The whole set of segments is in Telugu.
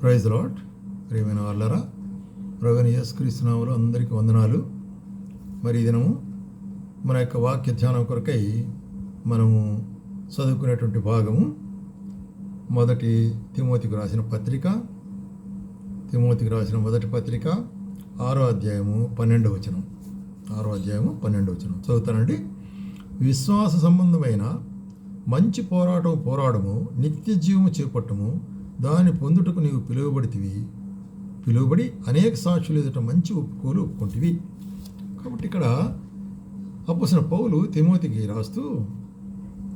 Praise lord. ప్రియమైన వాళ్ళరా, ప్రభువైన యేసుక్రీస్తు నామములో అందరికీ వందనాలు. మరి ఈ దినము మన యొక్క వాక్య ధ్యానం కొరకై మనము చదువుకునేటువంటి భాగము మొదటి తిమోతికి రాసిన పత్రిక, తిమోతికి రాసిన మొదటి పత్రిక 6వ అధ్యాయము 12వ వచనం. 6వ అధ్యాయము 12వ వచనం చదువుతానండి. విశ్వాస సంబంధమైన మంచి పోరాడము, నిత్య జీవము చేపట్టము, దాన్ని పొందుటకు నీవు పిలువబడి అనేక సాక్షులు ఎదుట మంచి ఒప్పుకుంటివి. కాబట్టి ఇక్కడ అపోస్తలుడైన పౌలు తిమోతికి రాస్తూ,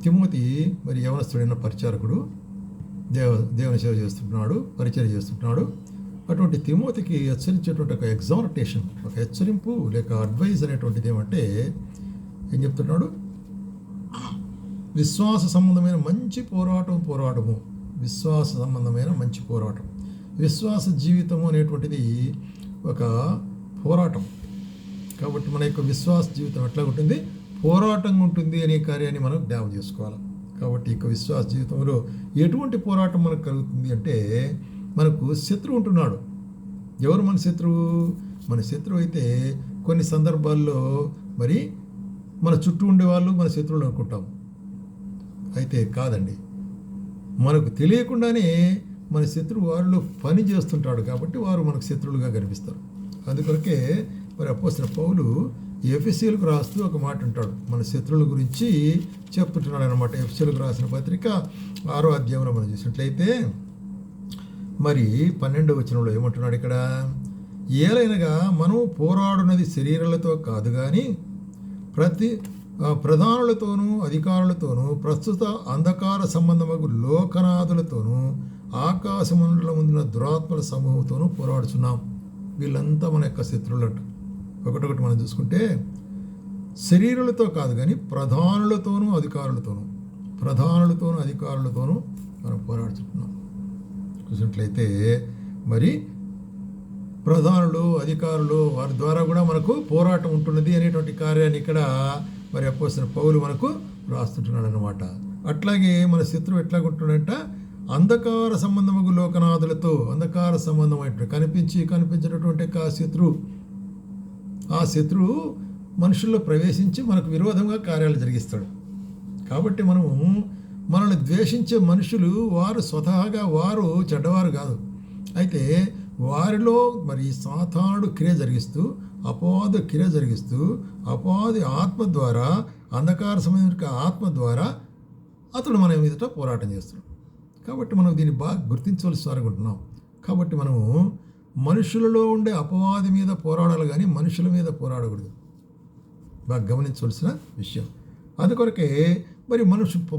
తిమోతి మరి యవనస్తుడైన పరిచారకుడు, దేవుని సేవ చేస్తుంటున్నాడు, పరిచయం చేస్తుంటున్నాడు. అటువంటి తిమోతికి హెచ్చరించేటువంటి ఒక ఎగ్జార్టేషన్, ఒక హెచ్చరింపు లేక అడ్వైజ్ అనేటువంటిది ఏమంటే ఏం చెప్తున్నాడు? విశ్వాస సంబంధమైన మంచి పోరాటము, విశ్వాస సంబంధమైన మంచి పోరాటం. విశ్వాస జీవితము అనేటువంటిది ఒక పోరాటం. కాబట్టి మన యొక్క విశ్వాస జీవితం ఎట్లా ఉంటుంది? పోరాటంగా ఉంటుంది అనే కార్యాన్ని మనం జ్ఞాపకం చేసుకోవాలి. కాబట్టి ఈ విశ్వాస జీవితంలో ఎటువంటి పోరాటం మనకు కలుగుతుంది అంటే, మనకు శత్రువు ఉంటున్నాడు. ఎవరు మన శత్రువు? మన శత్రువు అయితే కొన్ని సందర్భాల్లో మరి మన చుట్టూ ఉండేవాళ్ళు మన శత్రువులు అనుకుంటాం. అయితే కాదండి, మనకు తెలియకుండానే మన శత్రువు వాళ్ళు పని చేస్తుంటాడు. కాబట్టి వారు మనకు శత్రువులుగా కనిపిస్తారు. అందుకొరకే మరి అపోస్తలుడైన పౌలు ఎఫెసీయులకు రాస్తూ ఒక మాట అంటాడు, మన శత్రువుల గురించి చెప్తుంటున్నాడు అనమాట. ఎఫెసీయులకు రాసిన పత్రిక 6వ అధ్యాయంలో మనం చూసినట్లయితే మరి 12వ వచనంలో ఏమంటున్నాడు ఇక్కడ? ఏలైనగా మనం పోరాడున్నది శరీరాలతో కాదు కానీ ప్రధానులతోనూ అధికారులతోనూ ప్రస్తుత అంధకార సంబంధము లోకనాథులతోనూ ఆకాశమండలం ఉన్న దురాత్మల సమూహంతోనూ పోరాడుచున్నాం. వీళ్ళంతా మన యొక్క శత్రువులంట. ఒకటొకటి మనం చూసుకుంటే శరీరులతో కాదు కానీ ప్రధానులతోనూ అధికారులతోనూ మనం పోరాడుచుంటున్నాం. చూసినట్లయితే మరి ప్రధానులు, అధికారులు, వారి ద్వారా కూడా మనకు పోరాటం ఉంటున్నది అనేటువంటి కార్యాన్ని ఇక్కడ మరి అపోస్తలుడైన పౌలు మనకు రాస్తుంటున్నాడు అనమాట. అట్లాగే మన శత్రువు ఎట్లాగుంటున్నాడంట? అంధకార సంబంధము లోకనాథులతో, అంధకార సంబంధమైనటువంటి కనిపించినటువంటి ఆ శత్రువు మనుషుల్లో ప్రవేశించి మనకు విరోధంగా కార్యాలు జరిగిస్తాడు. కాబట్టి మనల్ని ద్వేషించే మనుషులు వారు స్వతహాగా వారు చెడ్డవారు కాదు. అయితే వారిలో మరి సాతానుడు క్రియ జరిగిస్తూ అపవాది ఆత్మ ద్వారా, అంధకార సంబంధించిన ఆత్మ ద్వారా అతడు మన మీదట పోరాటం చేస్తున్నాడు. కాబట్టి మనం దీన్ని బాగా గుర్తించవలసి అనుకుంటున్నాం. కాబట్టి మనము మనుషులలో ఉండే అపవాది మీద పోరాడాలి కానీ మనుషుల మీద పోరాడకూడదు. బాగా గమనించవలసిన విషయం. అందుకొరకే మరి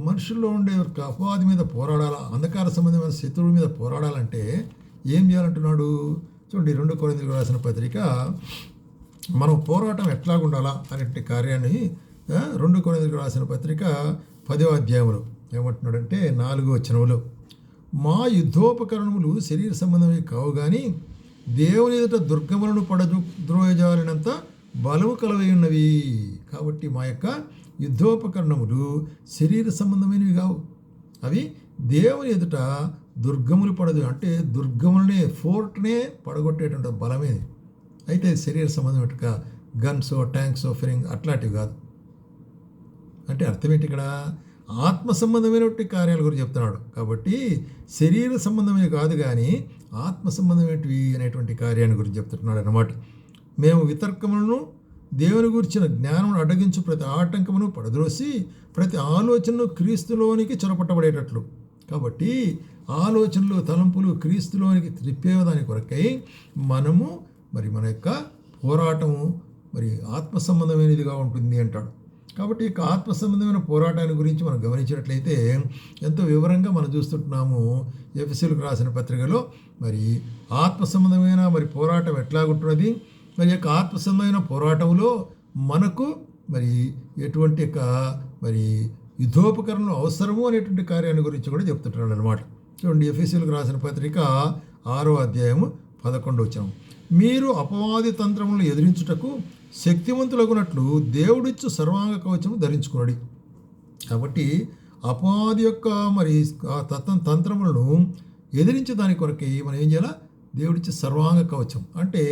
మనుషుల్లో ఉండే అపవాది మీద పోరాడాలా, అంధకార సంబంధమైన శత్రువుల మీద పోరాడాలంటే ఏం చేయాలంటున్నాడు? చూడండి, 2 కొరింథీయులకు రాసిన పత్రిక మనం పోరాటం ఎట్లాగుండాలా అనే కార్యాన్ని 2 కొరింథీయులకు రాసిన పత్రిక 10వ అధ్యాయంలో ఏమంటున్నాడంటే 4వ వచనంలో, మా యుద్ధోపకరణములు శరీర సంబంధమే కావు కానీ దేవుని ఎదుట దుర్గములను ద్రోయజాలినంత బలము కలవై ఉన్నవి. కాబట్టి మా యొక్క యుద్ధోపకరణములు శరీర సంబంధమైనవి కావు, అవి దేవుని ఎదుట దుర్గములు అంటే దుర్గములనే, ఫోర్ట్నే పడగొట్టేటువంటి బలమే. అయితే శరీర సంబంధమైనట్టుగా గన్సో, ట్యాంక్సో, ఫిరింగ్ అట్లాంటివి కాదు. అంటే అర్థం ఏంటి? ఇక్కడ ఆత్మ సంబంధమైనటువంటి కార్యాల గురించి చెప్తున్నాడు. కాబట్టి శరీర సంబంధమే కాదు కానీ ఆత్మ సంబంధమైనవి అనేటువంటి కార్యాన్ని గురించి చెప్తున్నాడు అన్నమాట. మేము వితర్కములను, దేవుని గురించిన జ్ఞానం అడ్డగించు ప్రతి ఆటంకమును పడద్రోసి ప్రతి ఆలోచనను క్రీస్తులోనికి చొరపట్టబడేటట్లు. కాబట్టి ఆలోచనలు, తలంపులు క్రీస్తులోనికి త్రిప్పేదాని కొరకై మనము మరి మన యొక్క పోరాటము మరి ఆత్మ సంబంధమైనదిగా ఉంటుంది అంటాడు. కాబట్టి ఇక ఆత్మ సంబంధమైన పోరాటాన్ని గురించి మనం గమనించినట్లయితే ఎంతో వివరంగా మనం చూస్తుంటున్నాము. ఎఫెసీయులకు రాసిన పత్రికలో మరి ఆత్మ సంబంధమైన మరి పోరాటం ఎట్లాగుంటున్నది, మరి యొక్క ఆత్మ సంబంధమైన పోరాటంలో మనకు మరి ఎటువంటి యొక్క మరి యుద్ధోపకరణలు అవసరము అనేటువంటి కార్యాన్ని గురించి కూడా చెప్తుంటున్నాడు అనమాట. చూడండి, ఎఫెసీయులకు రాసిన పత్రిక 6వ అధ్యాయము 11వ వచనం, మీరు అపవాది తంత్రములను ఎదిరించుటకు శక్తివంతులగునట్లు దేవుడిచ్చు సర్వాంగ కవచము ధరించుకున్నాడు. కాబట్టి అపవాది యొక్క మరి తంత్రములను ఎదిరించే దాని కొరకే మనం ఏం చేయాలా? దేవుడిచ్చే సర్వాంగ కవచం అంటే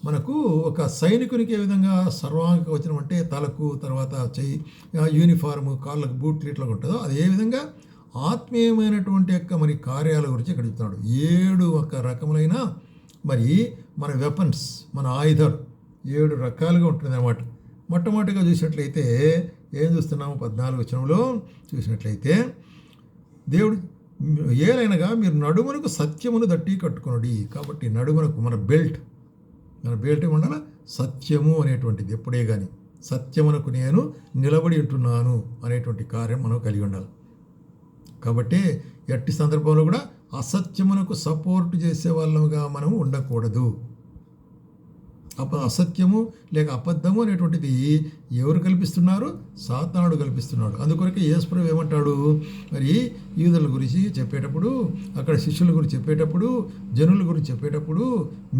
మనకు ఒక సైనికునికి ఏ విధంగా సర్వాంగ కవచం అంటే తలకు, తర్వాత చెయ్యి, యూనిఫార్ము, కాళ్ళకు బూట్లు ఇట్లా ఉంటుందో అదే విధంగా ఆత్మీయమైనటువంటి యొక్క మరి కార్యాల గురించి ఇక్కడ చెప్తున్నాడు. 7 ఒక రకములైన మరి మన వెపన్స్, మన ఆయుధాలు 7 రకాలుగా ఉంటుంది అన్నమాట. మొట్టమొదటిగా చూసినట్లయితే ఏం చూస్తున్నాము? 14 వచనంలో చూసినట్లయితే దేవుడు ఏలైనగా మీరు నడుమునకు సత్యమును దట్టి కట్టుకొనుడి. కాబట్టి నడుమునకు మన బెల్ట్ ఉండాలి. సత్యము అనేటువంటిది ఎప్పుడే కానీ సత్యమునకు నేను నిలబడి ఉంటున్నాను అనేటువంటి కార్యం మనం కలిగి ఉండాలి. కాబట్టి ఎట్టి సందర్భంలో కూడా అసత్యమునకు సపోర్ట్ చేసే వాళ్ళముగా మనం ఉండకూడదు. అసత్యము లేక అబద్ధము అనేటువంటిది ఎవరు కల్పిస్తున్నారు? సాతానుడు కల్పిస్తున్నాడు. అందుకొరకే యేసుప్రభువు ఏమంటాడు? మరి యూదుల గురించి చెప్పేటప్పుడు, అక్కడ శిష్యుల గురించి చెప్పేటప్పుడు, జనుల గురించి చెప్పేటప్పుడు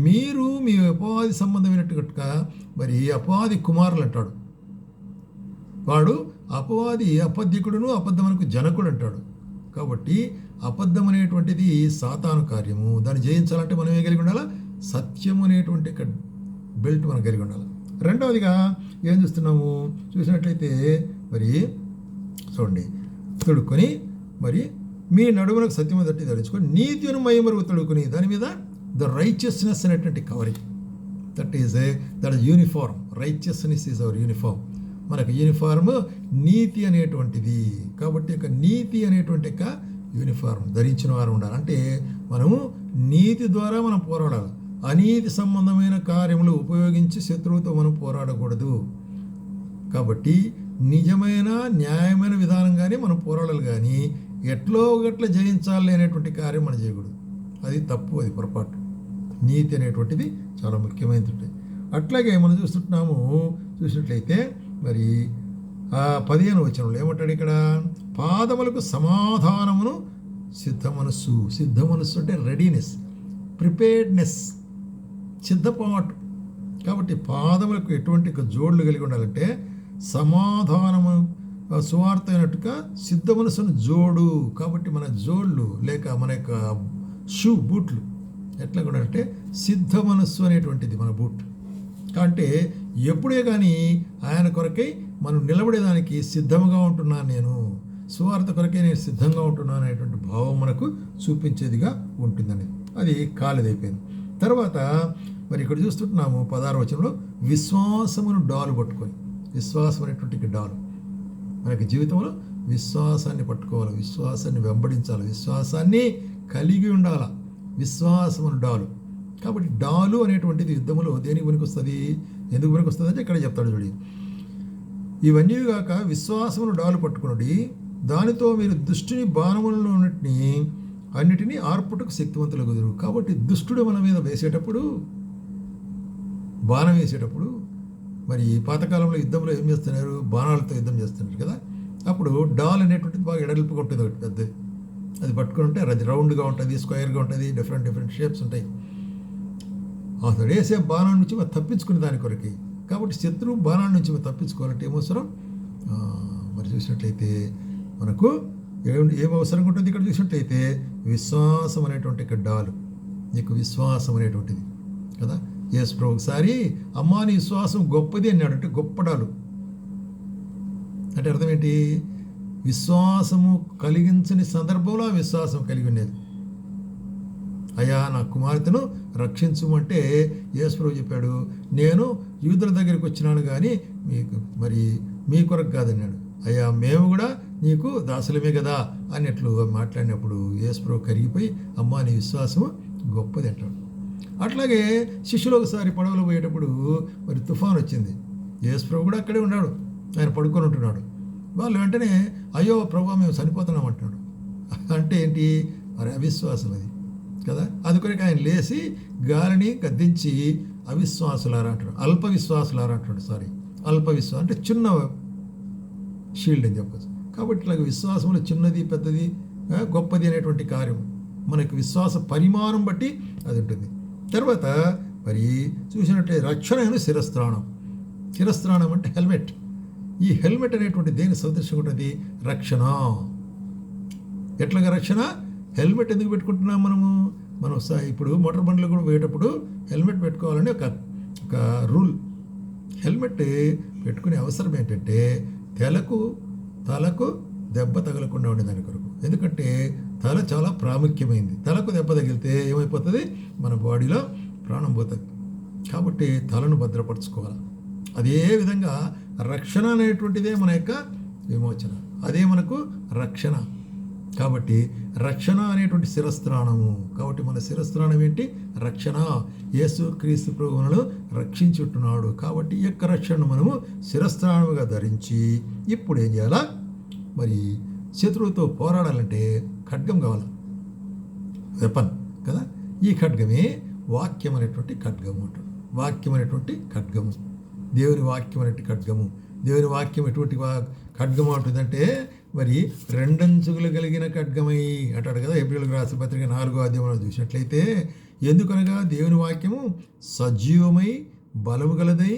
మీరు మీ అపవాది సంబంధమైనట్టుగా మరి అపవాది కుమారులు అంటాడు. వాడు అపవాది అబద్ధికుడును అబద్ధమునకు జనకుడు అంటాడు. కాబట్టి అబద్ధం అనేటువంటిది సాతాను కార్యము. దాన్ని జయించాలంటే మనం ఏం కలిగి ఉండాలా? సత్యం అనేటువంటి బెల్ట్ మనం కలిగి ఉండాలి. రెండవదిగా ఏం చూస్తున్నాము? చూసినట్లయితే మరి చూడండి, తొడుక్కొని మరి మీ నడుమునకు సత్యము తట్టి ధరించుకొని నీతిని మయమరుగు తొడుక్కుని దాని మీద ద రైచియస్నెస్ అనేటువంటి covering, that is uniform. Righteousness is our uniform. మనకు యూనిఫార్మ్ నీతి అనేటువంటిది. కాబట్టి ఒక నీతి అనేటువంటి యొక్క యూనిఫార్మ్ ధరించిన వారు ఉండాలి. అంటే మనము నీతి ద్వారా మనం పోరాడాలి. అనీతి సంబంధమైన కార్యములు ఉపయోగించి శత్రువుతో మనం పోరాడకూడదు. కాబట్టి నిజమైన న్యాయమైన విధానంగానే మనం పోరాడాలి, కానీ ఎట్లో ఒకట్లా జయించాలి అనేటువంటి కార్యం మనం చేయకూడదు. అది తప్పు, అది పొరపాటు. నీతి అనేటువంటిది చాలా ముఖ్యమైనది. అట్లాగే మనం చూసినట్లయితే మరి 15 వచనంలో ఏమంటాడు ఇక్కడ? పాదములకు సమాధానమును సిద్ధ మనస్సు అంటే రెడీనెస్, ప్రిపేర్డ్నెస్, సిద్ధపాటు. కాబట్టి పాదములకు ఎటువంటి జోడ్లు కలిగి ఉండాలంటే సమాధానము సువార్త అయినట్టుగా సిద్ధ మనసును జోడు. కాబట్టి మన జోళ్ళు లేక మన యొక్క బూట్లు ఎట్లా కూడా అంటే సిద్ధ మనస్సు అనేటువంటిది మన బూట్. అంటే ఎప్పుడే కానీ ఆయన కొరకై మనం నిలబడేదానికి సిద్ధంగా ఉంటున్నాను, నేను సువార్త కొరకే నేను సిద్ధంగా ఉంటున్నాను అనేటువంటి భావం మనకు చూపించేదిగా ఉంటుందని అది కాలేదైపోయింది. తర్వాత మరి ఇక్కడ చూస్తుంటున్నాము 16వ వచనంలో విశ్వాసమును డాలు పట్టుకొని. విశ్వాసం అనేటువంటి డాలు మనకి జీవితంలో విశ్వాసాన్ని పట్టుకోవాలి, విశ్వాసాన్ని వెంబడించాలి, విశ్వాసాన్ని కలిగి ఉండాలి. విశ్వాసమును డాలు. కాబట్టి డాలు అనేటువంటిది యుద్ధంలో దేనికి పనికొస్తుంది, ఎందుకు పనికొస్తుంది అంటే ఇక్కడ చెప్తాడు చూడి. ఇవన్నీ కాక విశ్వాసమును డాలు పట్టుకున్నది, దానితో మీరు దుష్టుని బాణములను అన్నిటినీ ఆర్పుటకు శక్తివంతులు కుదురు. కాబట్టి దుష్టుడు మన మీద బాణం వేసేటప్పుడు మరి పాతకాలంలో యుద్ధంలో ఏం చేస్తున్నారు? బాణాలతో యుద్ధం చేస్తున్నారు కదా. అప్పుడు డాల్ అనేటువంటిది బాగా ఎడల్పుగా ఉంటుంది, ఒకటి పెద్దది. అది పట్టుకుని ఉంటే అది రౌండ్గా ఉంటుంది, స్క్వేర్గా ఉంటుంది, డిఫరెంట్ షేప్స్ ఉంటాయి. అతడు వేసే బాణం నుంచి మనం తప్పించుకునే దాని కొరకి. కాబట్టి శత్రువు బాణం నుంచి మనం తప్పించుకోవాలంటే ఏమవసరం? మరి చూసినట్లయితే మనకు ఏం అవసరం ఉంటుంది? ఇక్కడ చూసినట్లయితే విశ్వాసం అనేటువంటి డాలు. నీకు విశ్వాసం అనేటువంటిది కదా. యేసు ప్రభు ఒకసారి అమ్మా నీ విశ్వాసం గొప్పది అన్నాడు. అంటే గొప్ప డాలు అంటే అర్థం ఏంటి? విశ్వాసము కలిగించని సందర్భంలో ఆ విశ్వాసం కలిగి ఉండేది. అయ్యా నా కుమార్తెను రక్షించమంటే యేసు ప్రభు చెప్పాడు, నేను యూదుల దగ్గరికి వచ్చినాను కానీ మీ కొరకు కాదన్నాడు. అయ్యా మేము కూడా నీకు దాసులమే కదా అన్నట్లు మాట్లాడినప్పుడు యేసు ప్రభు కరిగిపోయి అమ్మా నీ విశ్వాసము గొప్పది అంటాడు. అట్లాగే శిష్యులు ఒకసారి పడవలో పోయేటప్పుడు మరి తుఫాన్ వచ్చింది. యేసు ప్రభు కూడా అక్కడే ఉన్నాడు, ఆయన పడుకొని ఉంటున్నాడు. వాళ్ళు వెంటనే అయ్యో ప్రభు మేము చనిపోతున్నాం అంటున్నాడు. అంటే ఏంటి? మరి అవిశ్వాసం అది కదా. అందుకొరకు ఆయన లేచి గాలిని గద్దించి అవిశ్వాసులారా అంటాడు, అల్ప విశ్వాసులారా అంటాడు. అల్ప విశ్వాసం అంటే చిన్న షీల్డ్ అని చెప్పచ్చు. కాబట్టి ఇలాగ విశ్వాసంలో చిన్నది పెద్దది గొప్పది అనేటువంటి కార్యం మనకి విశ్వాస పరిమాణం బట్టి అది ఉంటుంది. తర్వాత మరి చూసినట్లయితే రక్షణ శిరస్త్రాణం అంటే హెల్మెట్. ఈ హెల్మెట్ అనేటువంటి దేని సదృశ్యంగా ఉంటుంది? రక్షణ. ఎట్లాగా రక్షణ? హెల్మెట్ ఎందుకు పెట్టుకుంటున్నాం మనం ఇప్పుడు మోటార్ బండ్లు కూడా పోయేటప్పుడు హెల్మెట్ పెట్టుకోవాలని ఒక రూల్. హెల్మెట్ పెట్టుకునే అవసరం ఏంటంటే తలకు దెబ్బ తగలకుండా ఉండేదాని కొరకు. ఎందుకంటే తల చాలా ప్రాముఖ్యమైంది. తలకు దెబ్బ తగిలితే ఏమైపోతుంది, మన బాడీలో ప్రాణం పోతుంది. కాబట్టి తలను భద్రపరచుకోవాలి. అదే విధంగా రక్షణ అనేటువంటిదే మన యొక్క విమోచన, అదే మనకు రక్షణ. కాబట్టి రక్షణ అనేటువంటి శిరస్త్రాణము. కాబట్టి మన శిరస్త్రాణం ఏంటి? రక్షణ. యేసు క్రీస్తు ప్రభువును రక్షించుంటున్నాడు. కాబట్టి ఈ యొక్క రక్షణను మనము శిరస్త్రాణముగా ధరించి ఇప్పుడు ఏం చేయాలా? మరి శత్రువుతో పోరాడాలంటే ఖడ్గం కావాలి, వెపన్ కదా. ఈ ఖడ్గమే వాక్యం అనేటువంటి ఖడ్గము అంటాడు. వాక్యం అనేటువంటి ఖడ్గము, దేవుని వాక్యం అనేటువంటి ఖడ్గము. దేవుని వాక్యం ఎటువంటి ఖడ్గము అంటుందంటే మరి రెండంచులు కలిగిన ఖడ్గమై అంటాడు కదా. హెబ్రీయులకు రాసిన పత్రిక 4వ అధ్యాయంలో చూసినట్లయితే, ఎందుకనగా దేవుని వాక్యము సజీవమై బలము గలదై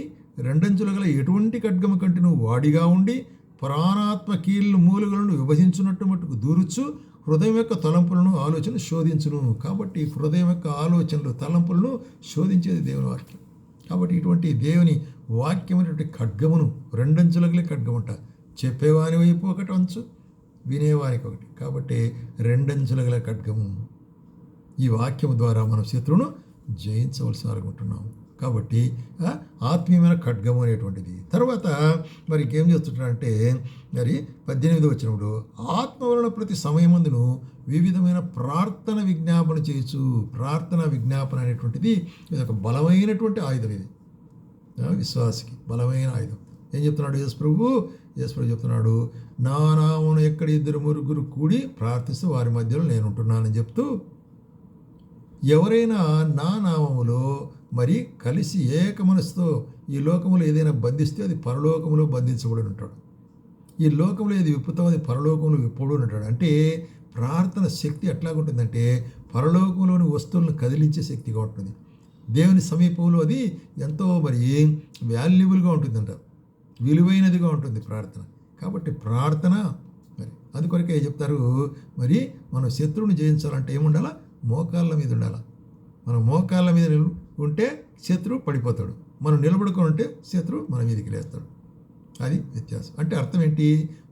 రెండంచులు గల ఎటువంటి ఖడ్గము కంటే నువ్వు వాడిగా ఉండి ప్రాణాత్మ కీళ్ళు మూలుగలను విభజించున్నట్టు మట్టుకు దూరుచు హృదయం యొక్క తలంపులను ఆలోచనలు శోధించును. కాబట్టి హృదయం యొక్క ఆలోచనలు తలంపులను శోధించేది దేవుని వాక్యం. కాబట్టి ఇటువంటి దేవుని వాక్యమైనటువంటి ఖడ్గమును, రెండంచులగలే ఖడ్గం అంట. చెప్పేవాని వైపు ఒకటి అంచు, వినేవానికి ఒకటి. కాబట్టి రెండంచులగల ఖడ్గము. ఈ వాక్యం ద్వారా మనం శత్రువును జయించవలసి అనుకుంటున్నాము. కాబట్టి ఆత్మీయమైన ఖడ్గము అనేటువంటిది. తర్వాత మరి ఇంకేం చేస్తుంటారంటే, మరి 18వ వచనంలో ఆత్మ వలన ప్రతి సమయమందును వివిధమైన ప్రార్థన విజ్ఞాపన చేయొచ్చు. ప్రార్థన విజ్ఞాపన అనేటువంటిది ఇది ఒక బలమైనటువంటి ఆయుధం. ఇది విశ్వాసికి బలమైన ఆయుధం. ఏం చెప్తున్నాడు యేసు ప్రభు చెప్తున్నాడు, నా నామమున ఎక్కడ 2-3 కూడి ప్రార్థిస్తూ వారి మధ్యలో నేను ఉంటున్నానని చెప్తూ, ఎవరైనా నా నామములో మరి కలిసి ఏక మనసుతో ఈ లోకములో ఏదైనా బంధిస్తే అది పరలోకములో బంధించబడి ఉంటాడు. ఈ లోకంలో ఏది విప్పుతామో అది పరలోకంలో విప్పుడు ఉంటాడు. అంటే ప్రార్థన శక్తి ఎట్లాగుంటుందంటే పరలోకంలోని వస్తువులను కదిలించే శక్తిగా ఉంటుంది. దేవుని సమీపంలో అది ఎంతో మరి వాల్యుబుల్గా ఉంటుందంట, విలువైనదిగా ఉంటుంది ప్రార్థన. కాబట్టి ప్రార్థన మరి అందుకొరకే చెప్తారు, మరి మనం శత్రువుని జయించాలంటే ఏముండాలా? మోకాళ్ళ మీద ఉండాలి. మనం మోకాళ్ళ మీద ఉంటే శత్రువు పడిపోతాడు, మనం నిలబడుకొని ఉంటే శత్రువు మన మీదకి లేస్తాడు. అది వ్యత్యాసం. అంటే అర్థం ఏంటి?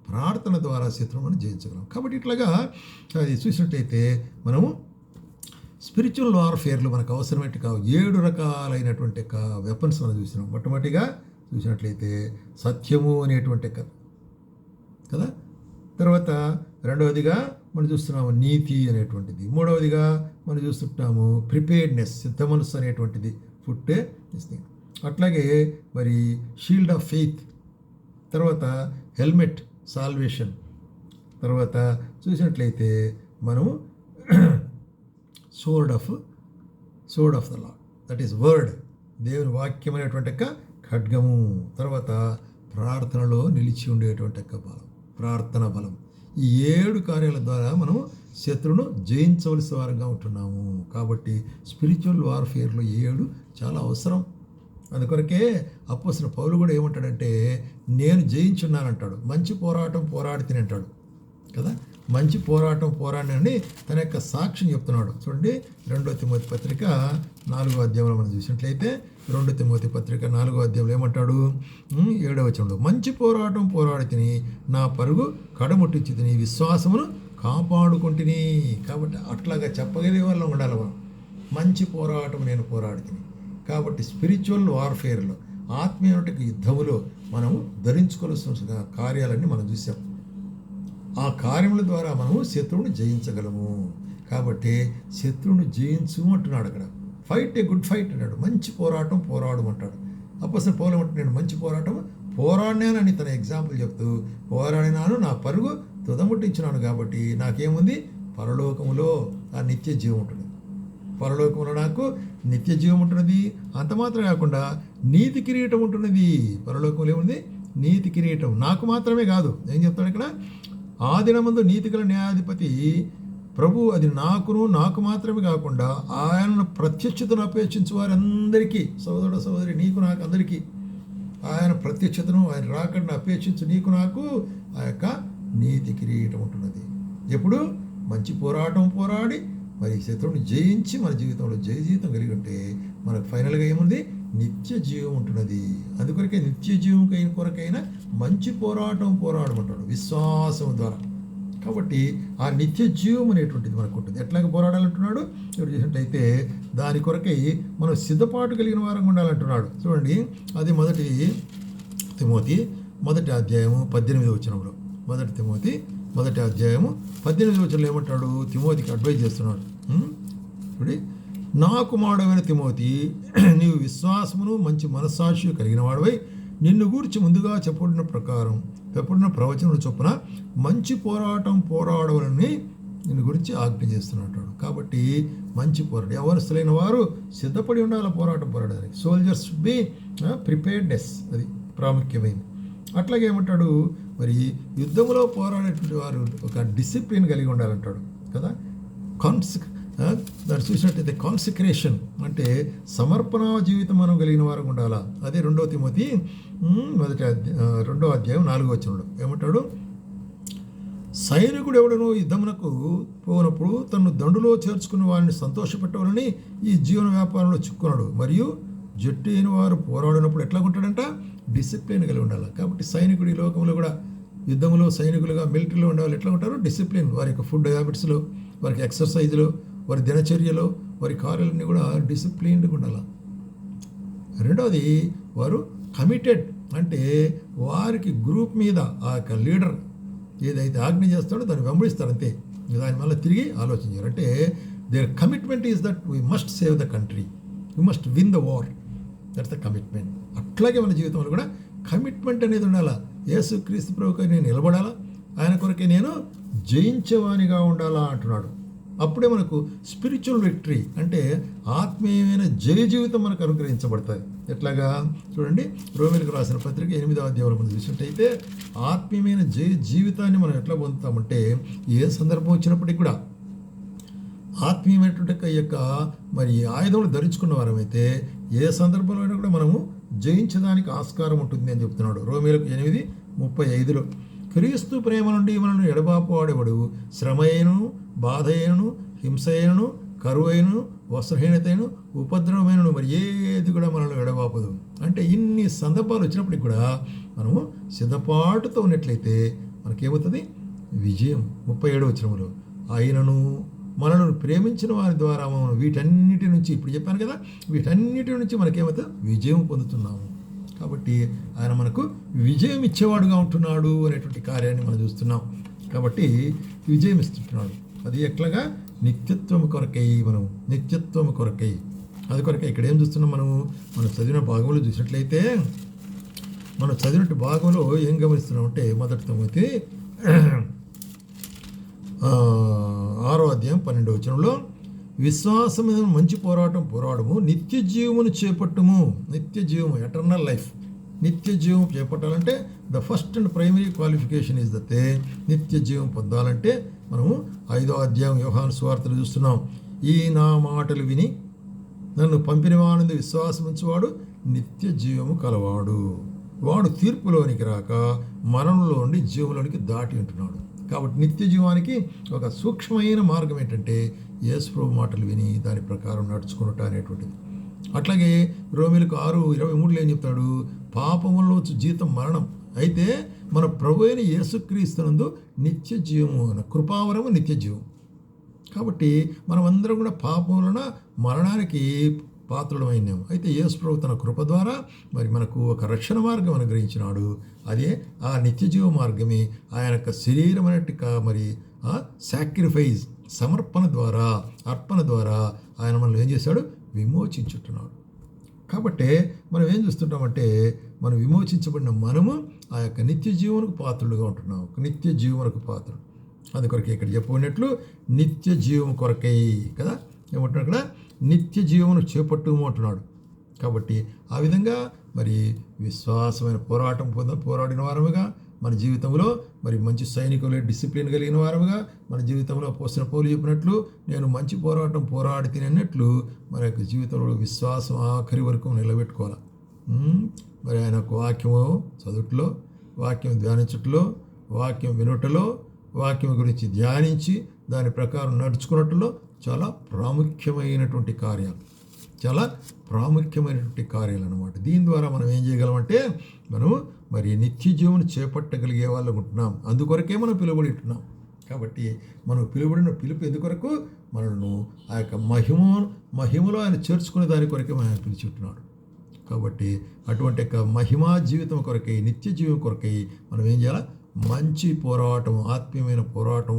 ప్రార్థన ద్వారా శత్రువు మనం జయించగలం. కాబట్టి ఇట్లాగా అది చూసినట్లయితే మనము స్పిరిచువల్ వార్ఫేర్లు మనకు అవసరమైనట్టు 7 రకాలైనటువంటి వెపన్స్ మనం చూసినాం. మొట్టమొదటిగా చూసినట్లయితే సత్యము అనేటువంటి కదా. తర్వాత రెండవదిగా మనం చూస్తున్నాము నీతి అనేటువంటిది. మూడవదిగా మనం చూస్తుంటాము ప్రిపేర్డ్నెస్, సిద్ధ మనస్సు అనేటువంటిది, ఫుట్టే ఇస్తుంది. అట్లాగే మరి షీల్డ్ ఆఫ్ ఫెయిత్, తర్వాత హెల్మెట్ సాల్వేషన్, తర్వాత చూసినట్లయితే మనము sword of the law, that is word, దేవుని వాక్యం అనేటువంటి ఖడ్గము. తర్వాత ప్రార్థనలో నిలిచి ఉండేటువంటి బలం, ప్రార్థన బలం. ఈ 7 కార్యాల ద్వారా మనం శత్రువును జయించవలసిన వారంగా ఉంటున్నాము. కాబట్టి స్పిరిచువల్ వార్ఫేర్లో 7 చాలా అవసరం. అందుకొరకే అపోస్తలుడు పౌలు కూడా ఏమంటాడంటే, నేను జయించున్నానంటాడు. మంచి పోరాటం పోరాడి తినంటాడు కదా. మంచి పోరాటం పోరాడని తన యొక్క సాక్ష్యం చెప్తున్నాడు. చూడండి 2 తిమోతి పత్రిక 4వ అధ్యాయంలో మనం చూసినట్లయితే 2 తిమోతి పత్రిక 4వ అధ్యాయంలో ఏమంటాడు? 7వ వచనంలో, మంచి పోరాటం పోరాడి తిని నా పరుగు కడముట్టించి తిని విశ్వాసమును కాపాడుకుంటుని. కాబట్టి అట్లాగా చెప్పగలిగే వాళ్ళం ఉండాలి మనం. మంచి పోరాటం నేను పోరాడి తిని. కాబట్టి స్పిరిచువల్ వార్ఫేర్లో, ఆత్మీయ యుద్ధములో మనము ధరించుకోవాల్సిన కార్యాలన్నీ మనం చూసాం. ఆ కార్యముల ద్వారా మనము శత్రువుని జయించగలము. కాబట్టి శత్రువుని జయించు అంటున్నాడు అక్కడ. ఫైట్ ఏ గుడ్ ఫైట్ అన్నాడు. మంచి పోరాటం పోరాడమంటాడు. అపోస్తలుడు పౌలు అంటే నేను మంచి పోరాటం పోరాడినానని తన ఎగ్జాంపుల్ చెప్తూ, పోరాడినాను, నా పరుగు తుదముట్టించినాను. కాబట్టి నాకేముంది? పరలోకములో ఆ నిత్య జీవం ఉంటుంది. పరలోకంలో నాకు నిత్య జీవం ఉంటున్నది. అంత మాత్రం కాకుండా నీతి కిరీటం ఉంటున్నది. పరలోకంలో ఏముంది? నీతి కిరీటం. నాకు మాత్రమే కాదు. ఏం చెప్తాడు ఇక్కడ? ఆ దినమందు నీతిగల న్యాయాధిపతి ప్రభు, అది నాకు మాత్రమే కాకుండా ఆయనను ప్రత్యక్షతను అపేక్షించు వారందరికీ, సోదరుడు సోదరి, నీకు నాకు అందరికీ ఆయన ప్రత్యక్షతను, ఆయన రాకడను అపేక్షించు నీకు నాకు ఆ యొక్క నీతి కిరీటం ఉంటున్నది. ఎప్పుడు? మంచి పోరాటం పోరాడి మరి శత్రువుని జయించి మన జీవితంలో జయ జీవితం కలిగి ఉంటే మనకు ఫైనల్గా ఏముంది? నిత్య జీవం ఉంటున్నది. అందుకొరకే నిత్య జీవం కొరకైనా మంచి పోరాటం పోరాడమంటాడు విశ్వాసం ద్వారా. కాబట్టి ఆ నిత్య జీవం అనేటువంటిది మనకు ఉంటుంది. ఎట్లాగ పోరాడాలంటున్నాడు? ఇప్పుడు చూసినట్లయితే దాని కొరకై మనం సిద్ధపాటు కలిగిన వారంగా ఉండాలంటున్నాడు. చూడండి, అది మొదటి తిమోతి 1వ అధ్యాయము 18వ వచనంలో. 1 తిమోతి 1వ అధ్యాయము 18వ వచనంలో ఏమంటాడు? తిమోతికి అడ్వైజ్ చేస్తున్నాడు. చూడండి, నా కుమారుడైన తిమోతి, నీవు విశ్వాసమును మంచి మనస్సాక్షి కలిగిన వాడివై నిన్ను గూర్చి ముందుగా చెప్పబడిన ప్రవచనం చొప్పున మంచి పోరాటం పోరాడవాలని నిన్ను గురించి ఆజ్ఞ చేస్తున్నాడు. కాబట్టి మంచి పోరాటం యవనస్తులైన వారు సిద్ధపడి ఉండాలి పోరాటం పోరాడడానికి. సోల్జర్స్ బి ప్రిపేర్డ్నెస్, అది ప్రాముఖ్యమైనది. అట్లాగే ఏమంటాడు? మరి యుద్ధంలో పోరాడేటువంటి వారు ఒక డిసిప్లిన్ కలిగి ఉండాలంటాడు కదా. దాన్ని చూసినట్టయితే కాన్సిక్రేషన్ అంటే సమర్పణ జీవితం మనం కలిగిన వారు ఉండాలా. అదే 2 తిమోతి 2వ అధ్యాయం 4వ వచనంలో ఏమంటాడు? సైనికుడు ఎవడనో యుద్ధమునకు పోనప్పుడు తను దండులో చేర్చుకున్న వారిని సంతోషపెట్టవాలని ఈ జీవన వ్యాపారంలో చిక్కున్నాడు. మరియు జట్టు అయిన వారు పోరాడినప్పుడు ఎట్లా ఉంటాడంట? డిసిప్లిన్ కలిగి ఉండాలి. కాబట్టి సైనికుడు ఈ లోకంలో కూడా యుద్ధంలో సైనికులుగా మిలిటరీలో ఉండే వాళ్ళు ఎట్లా ఉంటారు? డిసిప్లిన్. వారి యొక్క ఫుడ్ హ్యాబిట్స్లో, వారికి ఎక్సర్సైజ్లో, వారి దినచర్యలో, వారి కార్యాలన్నీ కూడా డిసిప్లిన్డ్గా ఉండాలి. రెండవది, వారు కమిటెడ్ అంటే వారికి గ్రూప్ మీద ఆ యొక్క లీడర్ ఏదైతే ఆజ్ఞ చేస్తాడో దాన్ని వెంబడిస్తారు అంతే. దాని వల్ల తిరిగి ఆలోచించారు. అంటే their commitment is that we must save the country, we must win the war. That's the commitment. అట్లాగే మన జీవితంలో కూడా కమిట్మెంట్ అనేది ఉండాలా. యేసు క్రీస్తు ప్రభువుకి నేను నిలబడాలా, ఆయన కొరకే నేను జయించేవానిగా ఉండాలా అంటున్నాడు. అప్పుడే మనకు స్పిరిచువల్ విక్టరీ అంటే ఆత్మీయమైన జయ జీవితం మనకు అనుగ్రహించబడుతుంది. ఎట్లాగా? చూడండి, రోమీయులకు రాసిన పత్రిక 8వ అధ్యాయంలో మనం చూసినట్టయితే ఆత్మీయమైన జయ జీవితాన్ని మనం ఎట్లా పొందుతామంటే ఏ సందర్భం వచ్చినప్పటికీ కూడా ఆత్మీయమైనటువంటి యొక్క మరి ఆయుధములు ధరించుకున్న వారమైతే ఏ సందర్భంలో కూడా మనము జయించడానికి ఆస్కారం ఉంటుంది అని చెప్తున్నాడు. రోమీయులకు 8:35లో క్రీస్తు ప్రేమ నుండి మనల్ని ఎడబాపు వాడేవాడు శ్రమ అయినను, బాధ అయినను, హింస అయినను, కరువు అయినను, వస్త్రహీనతను, ఉపద్రవమైనను మరి ఏది కూడా మనల్ని ఎడబాపదు. అంటే ఇన్ని సందర్భాలు వచ్చినప్పటికి కూడా మనము సిద్ధపాటుతో ఉన్నట్లయితే మనకేమవుతుంది? విజయం. 37వ వచనంలో ఆయనను మనల్ని ప్రేమించిన వారి ద్వారా మనం వీటన్నిటి నుంచి, ఇప్పుడు చెప్పాను కదా, వీటన్నిటి నుంచి మనకేమవుతుంది? విజయం పొందుతున్నాము. కాబట్టి ఆయన మనకు విజయం ఇచ్చేవాడుగా ఉంటున్నాడు అనేటువంటి కార్యాన్ని మనం చూస్తున్నాం. కాబట్టి విజయం ఇస్తుంటున్నాడు. అది ఎట్లాగా? నిత్యత్వం కొరకై. నిత్యత్వం కొరకై. అది కొరకై ఇక్కడ ఏం చూస్తున్నాం? మనం చదివిన భాగంలో చూసినట్లయితే మనం చదివినట్టు భాగంలో ఏం గమనిస్తున్నామంటే 1 తిమోతి 6వ అధ్యాయం 12వ వచనంలో విశ్వాసం మీద మంచి పోరాటం పోరాడము, నిత్య జీవమును చేపట్టుము. నిత్య జీవము, ఎటర్నల్ లైఫ్. నిత్య జీవం చేపట్టాలంటే the first and primary qualification is that నిత్య జీవం పొందాలంటే మనము 5వ అధ్యాయం యోహాను సువార్తలు చూస్తున్నాం. ఈ నా మాటలు విని నన్ను పంపిన వానందు విశ్వాసం ఉంచువాడు నిత్య జీవము కలవాడు, వాడు తీర్పులోనికి రాక మరణంలో నుండి జీవంలోనికి దాటి ఉంటున్నాడు. కాబట్టి నిత్య జీవానికి ఒక సూక్ష్మమైన మార్గం ఏంటంటే యేసు ప్రభు మాటలు విని దాని ప్రకారం నడుచుకున్నట అనేటువంటిది. అట్లాగే రోమీయులకు 6:23 ఏం చెప్తాడు? పాపములో జీతం మరణం, అయితే మన ప్రభు అయిన యేసుక్రీస్తునందు నిత్య జీవము, కృపావరము నిత్య జీవం. కాబట్టి మనం అందరం కూడా పాపం వలన మరణానికి పాత్రులమైనాము. అయితే యేసు ప్రభు తన కృప ద్వారా మరి మనకు ఒక రక్షణ మార్గం అనుగ్రహించినాడు. అదే ఆ నిత్య జీవ మార్గమే ఆయన యొక్క శరీరం అనేటి మరి ఆ సాక్రిఫైస్, సమర్పణ ద్వారా, అర్పణ ద్వారా ఆయన మనల్ని ఏం చేశాడు? విమోచించుతున్నాడు. కాబట్టి మనం ఏం చూస్తుంటామంటే మనం విమోచించబడిన మనము ఆ యొక్క నిత్య జీవనకు పాత్రులుగా ఉంటున్నాము. నిత్య జీవనకు పాత్రుడు. అది కొరకే ఇక్కడ చెప్పినట్లు నిత్య జీవం కొరకై కదా ఏమంటున్నాడు ఇక్కడ? నిత్య జీవమును చేపట్టుము అంటున్నాడు. కాబట్టి ఆ విధంగా మరి విశ్వాసమైన పోరాడిన వారముగా మన జీవితంలో మరి మంచి సైనికులు, డిసిప్లిన్ కలిగిన వారముగా మన జీవితంలో పోసిన పౌలు చెప్పినట్లు నేను మంచి పోరాటం పోరాడి తినట్లు మన యొక్క జీవితంలో విశ్వాసం ఆఖరి వరకు నిలబెట్టుకోవాలి. మరి ఆయన వాక్యము చదువుట్లో, వాక్యం ధ్యానించుట్లో, వాక్యం వినుటలో, వాక్యం గురించి ధ్యానించి దాని ప్రకారం నడుచుకున్నట్లో చాలా ప్రాముఖ్యమైనటువంటి కార్యాలు, చాలా ప్రాముఖ్యమైనటువంటి కార్యాలు అన్నమాట. దీని ద్వారా మనం ఏం చేయగలమంటే మనము మరి నిత్య జీవనం చేపట్టగలిగే వాళ్ళం ఉంటున్నాం. అందుకొరకే మనం పిలువబడి ఉంటున్నాం. కాబట్టి మనం పిలువబడిన పిలుపు ఎందుకొరకు? మనల్ని ఆ యొక్క మహిమలో ఆయన చేర్చుకునే దాని కొరకే మనం పిలిచి ఉంటున్నాడు. కాబట్టి అటువంటి యొక్క మహిమా జీవితం కొరకై, నిత్య జీవం కొరకై మనం ఏం చేయాలి? మంచి పోరాటం, ఆత్మీయమైన పోరాటం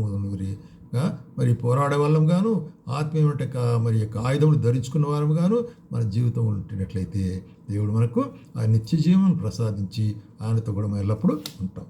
మరి పోరాడే వాళ్ళం గాను, ఆత్మీయమైన మరి యొక్క ఆయుధములు ధరించుకున్న వారం గాను మన జీవితం ఉంటున్నట్లయితే దేవుడు మనకు ఆ నిత్య జీవం ప్రసాదించి ఆయనతో కూడా మనం ఎల్లప్పుడూ ఉంటాం.